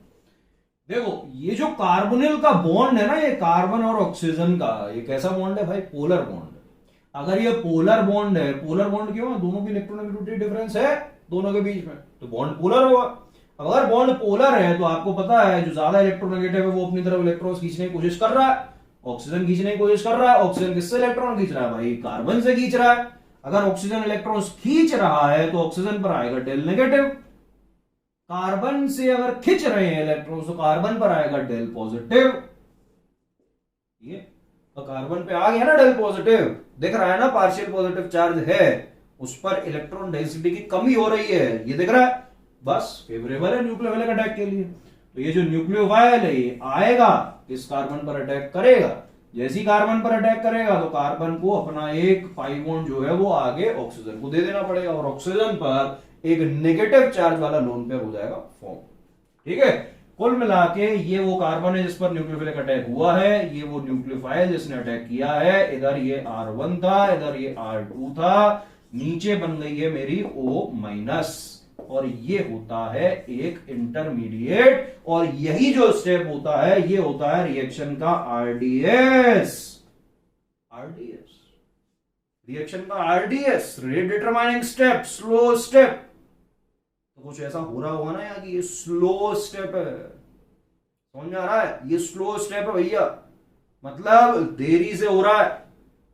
देखो ये जो कार्बोनिल का बॉन्ड है ना, ये कार्बन और ऑक्सीजन का, ये कैसा बॉन्ड है भाई? पोलर बॉन्ड है। अगर ये पोलर बॉन्ड है, पोलर बॉन्ड क्यों है? दोनों की इलेक्ट्रोनेगेटिविटी डिफरेंस है दोनों के बीच में, तो बॉन्ड पोलर होगा। अगर बॉन्ड पोलर है तो आपको पता है जो ज्यादा इलेक्ट्रोनेगेटिव है वो अपनी तरफ इलेक्ट्रॉन्स खींचने की कोशिश कर रहा है, ऑक्सीजन खींचने की कोशिश कर रहा है। ऑक्सीजन किससे इलेक्ट्रॉन खींच रहा है भाई? कार्बन से खींच रहा है। अगर ऑक्सीजन इलेक्ट्रॉन्स खींच रहा है तो ऑक्सीजन पर आएगा डेल नेगेटिव, कार्बन से अगर खींच रहे हैं इलेक्ट्रॉन्स तो कार्बन पर आएगा डेल पॉजिटिव। ये तो कार्बन पे आ गया ना डेल पॉजिटिव, दिख रहा है ना पार्शियल पॉजिटिव चार्ज है, उस पर इलेक्ट्रॉन डेंसिटी की कमी हो रही है, ये दिख रहा है, बस फेवरेबल है न्यूक्लियोफिलिक अटैक के लिए। तो ये जो न्यूक्लियोफाइल है ये आएगा, इस कार्बन पर अटैक करेगा, जैसी कार्बन पर अटैक करेगा तो कार्बन को अपना एक पाई बॉन्ड जो है वो आगे ऑक्सीजन को दे देना पड़ेगा, और ऑक्सीजन पर एक नेगेटिव चार्ज वाला लोन पेयर हो जाएगा फॉर्म। ठीक है, कुल मिला के ये वो कार्बन है जिस पर न्यूक्लियोफिलिक अटैक हुआ है, ये वो न्यूक्लियोफाइल जिसने अटैक किया है, इधर ये R1 था, इधर ये R2 था, नीचे बन गई है मेरी O-, और ये होता है एक इंटरमीडिएट, और यही जो स्टेप होता है ये होता है रिएक्शन का RDS। रिएक्शन का RDS, rate determining step, slow step. तो कुछ ऐसा हो रहा होगा ना यार कि ये स्लो स्टेप है, समझ में आ रहा है? ये स्लो स्टेप है भैया, मतलब देरी से हो रहा है,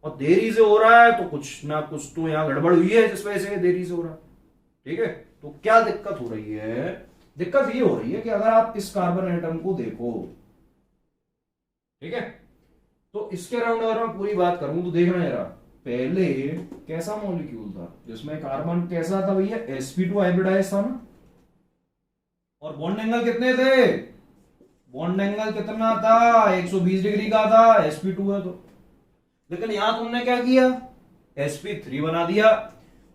और देरी से हो रहा है तो कुछ ना कुछ तो यहां गड़बड़ हुई है जिस वजह से देरी से हो रहा है। ठीक है, तो क्या दिक्कत हो रही है? दिक्कत ये हो रही है कि अगर आप इस कार्बन एटम को देखो, ठीक है, तो इसके अराउंड अगर मैं पूरी बात करूं तो देखना जरा, पहले कैसा मॉलिक्यूल था जिसमें कार्बन कैसा था भैया? sp2 हाइब्रिडाइज था ना, और बॉन्ड एंगल कितने थे? बॉन्ड एंगल कितना था? 120 डिग्री का था, sp2 है तो। लेकिन यहां तुमने क्या किया? sp3 बना दिया।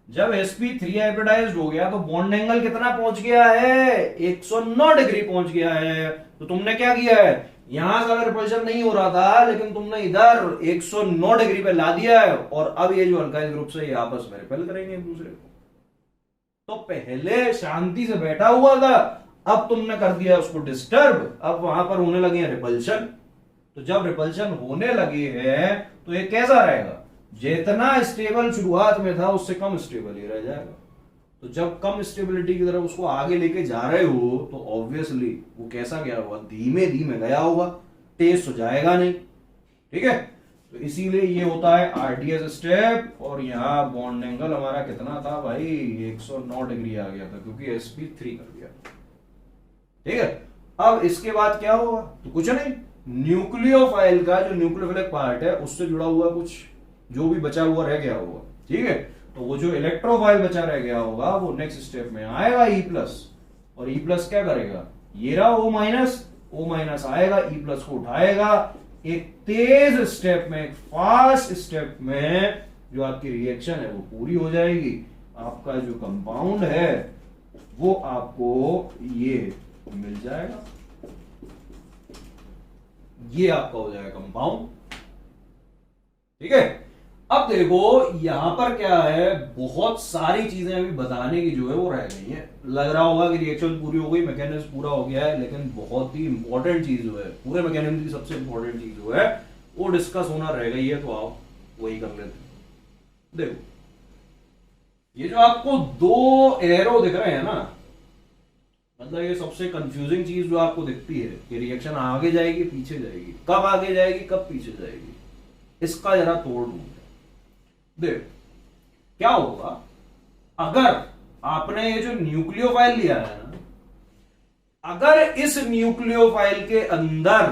जब sp3 हाइब्रिडाइज्ड हो गया तो बॉन्ड एंगल कितना पहुंच गया है? 109 डिग्री पहुंच गया है। तो तुमने क्या किया है? यहां से अगर रिपल्शन नहीं हो रहा था, लेकिन तुमने इधर 109 डिग्री पे ला दिया है, और अब ये जो अल्काइल ग्रुप से ये आपस में रिपेल करेंगे एक दूसरे को। तो पहले शांति से बैठा हुआ था, अब तुमने कर दिया उसको डिस्टर्ब, अब वहां पर होने लगे हैं रिपल्शन। तो जब रिपल्शन होने लगे हैं तो ये कैसा रहेगा? जितना स्टेबल शुरुआत में था उससे कम स्टेबल ही रह जाएगा। तो जब कम स्टेबिलिटी की तरफ उसको आगे लेके जा रहे हो तो ऑब्वियसली वो कैसा गया होगा? धीमे धीमे गया होगा, तेज तो जाएगा नहीं। ठीक है, तो इसीलिए ये होता है RDS स्टेप। और यहाँ बॉन्ड एंगल हमारा कितना था भाई? 109 डिग्री आ गया था, क्योंकि sp3 कर दिया। ठीक है, अब इसके बाद क्या होगा? तो कुछ नहीं, न्यूक्लियोफाइल का जो न्यूक्लियोफिलिक पार्ट है उससे जुड़ा हुआ कुछ जो भी बचा हुआ रह गया होगा, ठीक है, तो वो जो इलेक्ट्रोफाइल बचा रह गया होगा वो नेक्स्ट स्टेप में आएगा E+, और E+ क्या करेगा? ये रहा O-, आएगा, E+ को उठाएगा, एक तेज स्टेप में, एक फास्ट स्टेप में जो आपकी रिएक्शन है वो पूरी हो जाएगी। आपका जो कंपाउंड है वो आपको ये मिल जाएगा, ये आपका हो जाएगा कंपाउंड। ठीक है, अब देखो यहां पर क्या है, बहुत सारी चीजें अभी बताने की जो है वो रह गई है। लग रहा होगा कि रिएक्शन पूरी हो गई, मैकेनिज्म पूरा हो गया है, लेकिन बहुत ही इंपॉर्टेंट चीज जो है, पूरे मैकेनिज्म की सबसे इंपॉर्टेंट चीज जो है वो डिस्कस होना रह गई है। तो आओ वही कर लेते हैं। देखो ये जो आपको दो एरो दिख रहे हैं ना, मतलब ये सबसे कंफ्यूजिंग चीज जो आपको दिखती है कि रिएक्शन आगे जाएगी पीछे जाएगी, कब आगे जाएगी कब पीछे जाएगी, इसका जरा तोड़ ढूंढ। देख क्या होगा अगर आपने ये जो न्यूक्लियोफाइल लिया है ना, अगर इस न्यूक्लियोफाइल के अंदर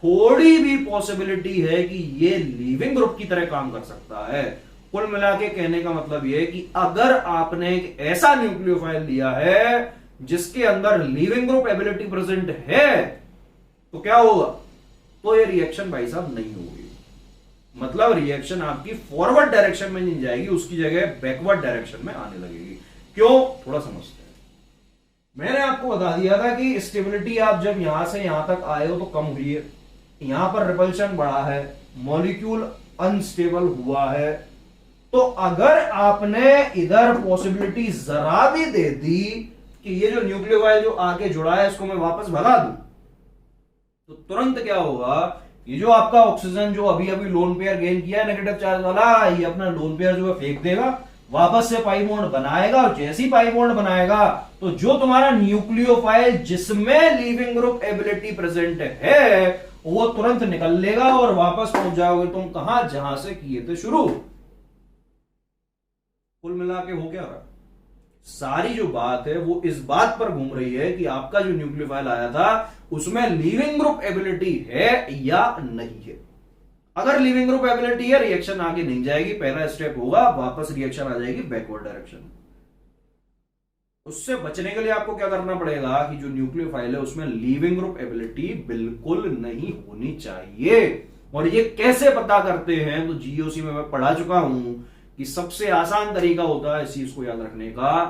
थोड़ी भी पॉसिबिलिटी है कि ये लीविंग ग्रुप की तरह काम कर सकता है, कुल मिला के कहने का मतलब यह है कि अगर आपने एक ऐसा न्यूक्लियोफाइल लिया है जिसके अंदर लीविंग ग्रुप एबिलिटी प्रेजेंट है, तो क्या होगा? तो ये रिएक्शन भाई साहब नहीं होगी। मतलब रिएक्शन आपकी फॉरवर्ड डायरेक्शन में नहीं जाएगी, उसकी जगह बैकवर्ड डायरेक्शन में आने लगेगी। क्यों? थोड़ा समझते हैं। मैंने आपको बता दिया था कि स्टेबिलिटी आप जब यहां से यहां तक आए हो तो कम हुई है, यहां पर रिपल्शन बढ़ा है, मॉलिक्यूल अनस्टेबल हुआ है। तो अगर आपने इधर पॉसिबिलिटी जरा भी दे दी कि ये जो न्यूक्लियोफाइल जो आके जुड़ा है इसको मैं वापस भगा दूं, तो तुरंत क्या होगा? ये जो आपका ऑक्सीजन जो अभी अभी लोन पेयर गेन किया है नेगेटिव चार्ज वाला, ये अपना लोन पेयर जो है फेंक देगा, वापस से पाई बॉन्ड बनाएगा, और जैसे ही पाई बॉन्ड बनाएगा तो जो तुम्हारा न्यूक्लियोफाइल जिसमें लीविंग ग्रुप एबिलिटी प्रेजेंट है वो तुरंत निकल लेगा और वापस पहुंच जाओगे तुम कहां? जहां से किए थे शुरू। कुल मिला के हो क्या रहा? सारी जो बात है वो इस बात पर घूम रही है कि आपका जो न्यूक्लियोफाइल आया था उसमें लीविंग ग्रुप एबिलिटी है या नहीं है। अगर लीविंग ग्रुप एबिलिटी है, रिएक्शन आगे नहीं जाएगी, पहला स्टेप होगा, वापस रिएक्शन आ जाएगी बैकवर्ड डायरेक्शन। उससे बचने के लिए आपको क्या करना पड़ेगा कि जो न्यूक्लियोफाइल है उसमें लीविंग ग्रुप एबिलिटी बिल्कुल नहीं होनी चाहिए। और ये कैसे पता करते हैं? तो जीओसी में मैं पढ़ा चुका हूं कि सबसे आसान तरीका होता है इस चीज को याद रखने का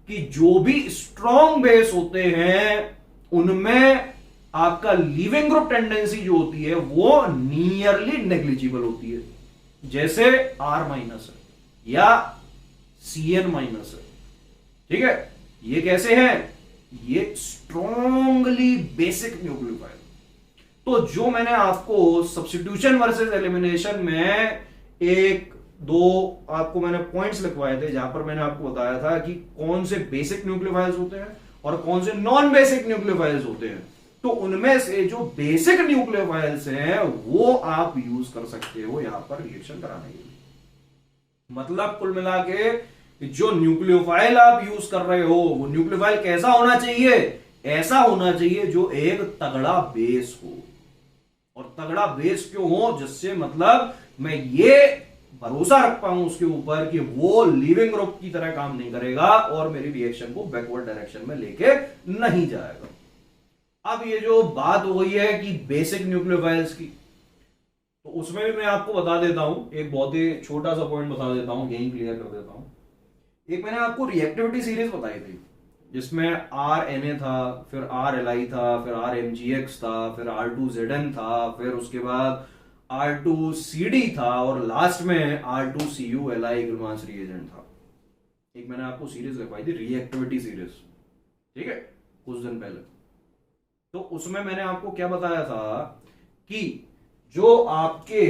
कि जो भी स्ट्रॉन्ग बेस होते हैं उनमें आपका लीविंग ग्रुप टेंडेंसी जो होती है वो नियरली नेग्लिजिबल होती है, जैसे R माइनस है या CN माइनस है। ठीक है, ये कैसे है? ये स्ट्रॉन्गली बेसिक न्यूक्लियोफाइल। तो जो मैंने आपको सब्स्टिट्यूशन वर्सेस एलिमिनेशन में एक दो आपको मैंने पॉइंट्स लिखवाए थे, जहां पर मैंने आपको बताया था कि कौन से बेसिक न्यूक्लियोफाइल्स होते हैं और कौन से नॉन बेसिक न्यूक्लियोफाइल्स होते हैं। तो उनमें से जो बेसिक न्यूक्लियोफाइल्स हैं वो आप यूज कर सकते हो यहां पर रिएक्शन कराने के लिए। मतलब कुल मिला के जो न्यूक्लियोफाइल आप यूज कर रहे हो वो न्यूक्लियोफाइल कैसा होना चाहिए? ऐसा होना चाहिए जो एक तगड़ा बेस हो। और तगड़ा बेस क्यों हो? जिससे मतलब मैं ये भरोसा रख पाऊं उसके ऊपर कि वो लीविंग ग्रुप की तरह काम नहीं करेगा और मेरी रिएक्शन को बैकवर्ड डायरेक्शन में लेके नहीं जाएगा। अब ये जो बात हो गई है कि बेसिक न्यूक्लियोफाइल्स की, तो उसमें भी मैं आपको बता देता हूं, एक बहुत ही छोटा सा पॉइंट बता देता हूं, यही क्लियर कर देता हूं। एक मैंने आपको रिएक्टिविटी सीरीज बताई थी जिसमें RNA था, फिर RLi था, फिर RMGX था, फिर R2ZN था, फिर उसके बाद R2CD था और लास्ट में R2CuLi ग्लूमांस रिएजेंट था। एक मैंने आपको सीरीज लिखवाई थी रिएक्टिविटी सीरीज, ठीक है, कुछ दिन पहले। तो उसमें मैंने आपको क्या बताया था कि जो आपके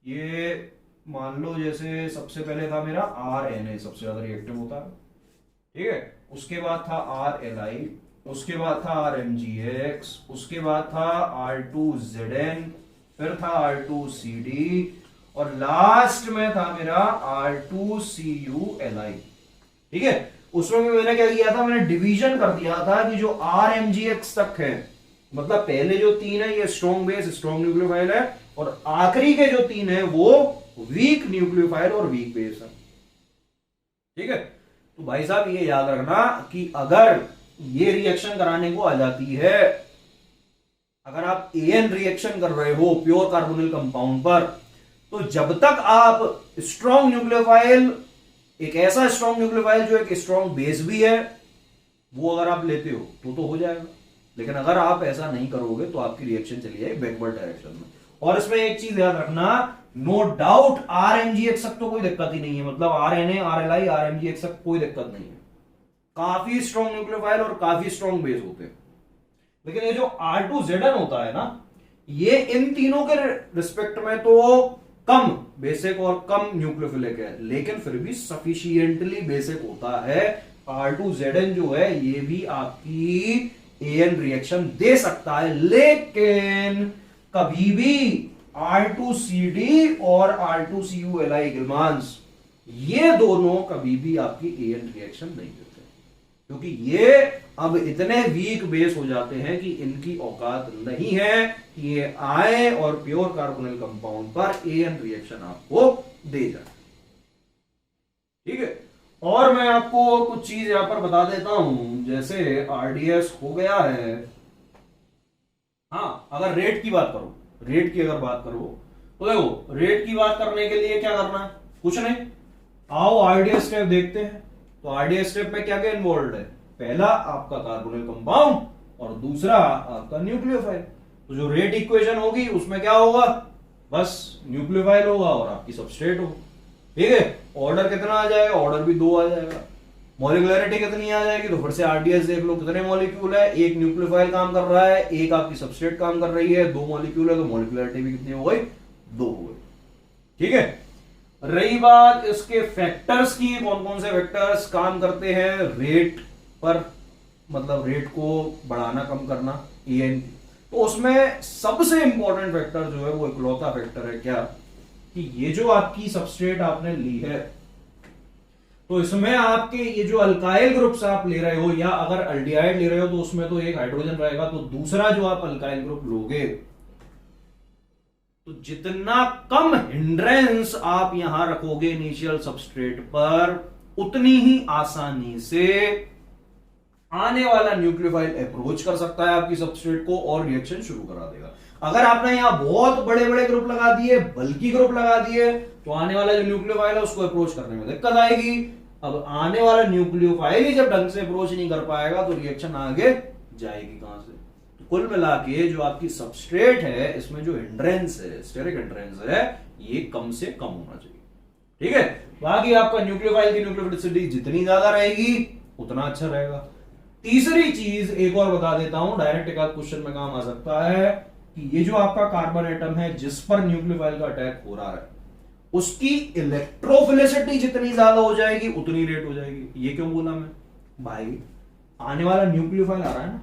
ये मान लो जैसे सबसे पहले था मेरा RNA, सबसे ज्यादा रिएक्टिव होता है, ठीक है, उसके बाद था RLi, उसके बाद था RMGX, उसके बाद था R2ZN, फिर था R2CD और लास्ट में था मेरा R2CuLi। ठीक है, उसमें मैंने क्या किया था? मैंने डिवीजन कर दिया था कि जो RMGX तक है, मतलब पहले जो 3 है ये स्ट्रॉन्ग बेस स्ट्रॉन्ग न्यूक्लियोफाइल है और आखिरी के जो 3 है वो वीक न्यूक्लियोफाइल और वीक बेस है। ठीक है, तो भाई साहब ये याद रखना कि अगर ये रिएक्शन कराने को आ जाती है, अगर आप AN रिएक्शन कर रहे हो प्योर कार्बोनिल कंपाउंड पर, तो जब तक आप स्ट्रॉन्ग न्यूक्लियोफाइल, एक ऐसा स्ट्रॉन्ग न्यूक्लियोफाइल जो एक स्ट्रॉन्ग बेस भी है, वो अगर आप लेते हो तो हो जाएगा। लेकिन अगर आप ऐसा नहीं करोगे तो आपकी रिएक्शन चली जाएगी बैकवर्ड डायरेक्शन में। और इसमें एक चीज याद रखना, नो डाउट RMGX तक तो कोई दिक्कत ही नहीं है, मतलब RNA RLi RMGX तक कोई दिक्कत नहीं है, काफी स्ट्रॉन्ग न्यूक्लियोफाइल और काफी स्ट्रॉन्ग बेस होते हैं। लेकिन ये जो R2ZN होता है ना, ये इन तीनों के रिस्पेक्ट में तो कम बेसिक और कम न्यूक्लियोफिलिक है, लेकिन फिर भी सफिशिएंटली बेसिक होता है। R2ZN जो है ये भी आपकी AN रिएक्शन दे सकता है, लेकिन कभी भी R2CD और R2CuLi गिलमांस ये दोनों कभी भी आपकी AN रिएक्शन नहीं देते, क्योंकि ये अब इतने वीक बेस हो जाते हैं कि इनकी औकात नहीं है कि ये आए और प्योर कार्बोनिल कंपाउंड पर AN रिएक्शन आपको दे जाए। ठीक है, और मैं आपको कुछ चीज यहां पर बता देता हूं, जैसे RDS हो गया है। हाँ, अगर रेट की बात करो, रेट की अगर बात करो तो देखो, रेट की बात करने के लिए क्या करना है? कुछ नहीं, आओ RDS स्टेप देखते हैं। तो RDS स्टेप में क्या क्या इन्वॉल्व है? पहला आपका कार्बोनिल कंपाउंड और दूसरा आपका न्यूक्लियोफाइल। तो जो रेट इक्वेशन होगी उसमें क्या होगा? बस न्यूक्लियोफाइल होगा और आपकी सबस्ट्रेट होगा। ठीक है, ऑर्डर कितना आ जाएगा? ऑर्डर भी 2 आ जाएगा। मॉलिक्युलरिटी कितनी आ जाएगी? तो फिर से RDS देख लो, कितने मॉलिक्यूल है, एक न्यूक्लियोफाइल काम कर रहा है, एक आपकी सबस्ट्रेट काम कर रही है, 2 मॉलिक्यूल है, तो मॉलिक्युलरिटी भी कितनी हो गई? 2 हो गई। ठीक है, रही बात इसके फैक्टर्स की, कौन कौन से फैक्टर्स काम करते हैं रेट पर, मतलब रेट को बढ़ाना कम करना AN, तो उसमें सबसे इंपॉर्टेंट फैक्टर जो है वो इकलौता फैक्टर है क्या, कि ये जो आपकी सबस्ट्रेट आपने ली है, तो इसमें आपके ये जो अल्काइल ग्रुप्स आप ले रहे हो, या अगर अल्डिहाइड ले रहे हो तो उसमें तो एक हाइड्रोजन रहेगा, तो दूसरा जो आप अल्काइल ग्रुप लोगे, तो जितना कम हिंड्रेंस आप यहां रखोगे इनिशियल सबस्ट्रेट पर, उतनी ही आसानी से आने वाला न्यूक्लियोफाइल अप्रोच कर सकता है आपकी सबस्ट्रेट को और रिएक्शन शुरू करा देगा। अगर आपने यहां बहुत बड़े बड़े ग्रुप लगा दिए, बल्कि ग्रुप लगा दिए, तो आने वाला जो न्यूक्लियोफाइल है उसको अप्रोच करने में दिक्कत आएगी। अब आने वाला न्यूक्लियोफाइल ही जब ढंग से अप्रोच नहीं कर पाएगा तो रिएक्शन आगे जाएगी कहां से? तो कुल मिला के जो आपकी सबस्ट्रेट है इसमें जो हिंड्रेंस है, स्टेरिक हिंड्रेंस है, ये कम से कम होना चाहिए। ठीक है, बाकी आपका न्यूक्लियोफाइल की न्यूक्लियोफिलिसिटी जितनी ज्यादा रहेगी उतना अच्छा रहेगा। तीसरी चीज एक और बता देता हूं, डायरेक्ट एक आध क्वेश्चन में काम आ सकता है कि ये जो आपका कार्बन एटम है जिस पर न्यूक्लियोफाइल का अटैक हो रहा है उसकी इलेक्ट्रोफिलिसिटी जितनी ज्यादा हो जाएगी उतनी रेट हो जाएगी। ये क्यों बोला मैं? भाई आने वाला न्यूक्लियोफाइल आ रहा है ना,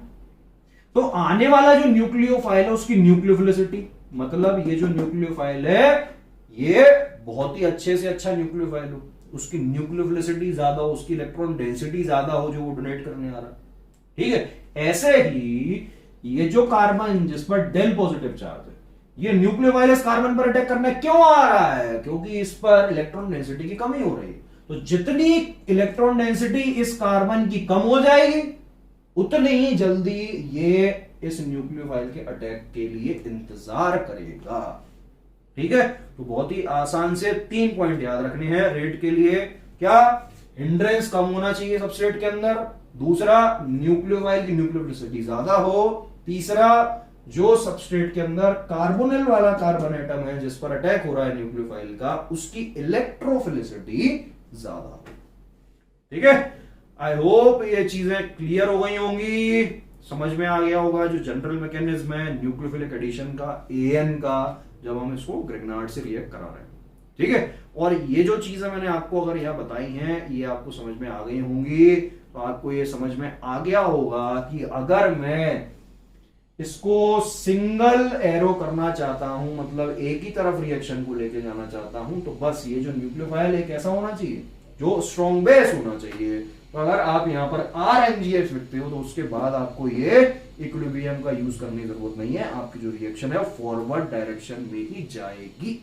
तो आने वाला जो न्यूक्लियोफाइल है उसकी न्यूक्लियोफिलिसिटी, मतलब ये जो न्यूक्लियोफाइल है ये बहुत ही अच्छे से अच्छा न्यूक्लियोफाइल हो, उसकी न्यूक्लियोफिलिसिटी ज्यादा हो, उसकी इलेक्ट्रॉन डेंसिटी ज्यादा हो जो वो डोनेट करने आ रहा है। ठीक है, ऐसे ही ये जो कार्बन जिस पर डेल पॉजिटिव चार्ज है, ये न्यूक्लियोफाइल इस कार्बन पर अटैक करने क्यों आ रहा है? क्योंकि इस पर इलेक्ट्रॉन डेंसिटी की कमी हो रही है। तो जितनी इलेक्ट्रॉन डेंसिटी इस कार्बन की कम हो जाएगी उतनी ही जल्दी ये इस न्यूक्लियोफाइल के अटैक के लिए इंतजार करेगा। ठीक है, तो बहुत ही आसान से 3 पॉइंट याद रखने हैं रेट के लिए। क्या? हिंड्रेंस कम होना चाहिए सबस्ट्रेट के अंदर, दूसरा न्यूक्लियोफाइल की न्यूक्लियोफिलिसिटी ज्यादा हो, तीसरा जो सबस्ट्रेट के अंदर कार्बोनिल वाला कार्बन एटम है जिस पर अटैक हो रहा है न्यूक्लियोफाइल का उसकी इलेक्ट्रोफिलिसिटी ज्यादा हो। ठीक है, आई होप ये चीजें क्लियर हो गई होंगी, समझ में आ गया होगा जो जनरल मैकेनिज्म है न्यूक्लियोफिलिक एडिशन का, एएन का, जब हम इसको ग्रिग्नार्ड से रिएक्ट करा रहे हैं। ठीक है, और ये जो चीजें मैंने आपको अगर यह बताई हैं ये आपको समझ में आ गई होंगी, तो आपको ये समझ में आ गया होगा कि अगर मैं इसको सिंगल एरो करना चाहता हूं, मतलब एक ही तरफ रिएक्शन को लेके जाना चाहता हूं, तो बस ये जो न्यूक्लियोफाइल है कैसा होना चाहिए? जो स्ट्रॉन्ग बेस होना चाहिए। तो अगर आप यहां पर RMGX लिखते हो तो उसके बाद आपको ये इक्विलिब्रियम का यूज करने की जरूरत नहीं है, आपकी जो रिएक्शन है वो फॉरवर्ड डायरेक्शन में ही जाएगी।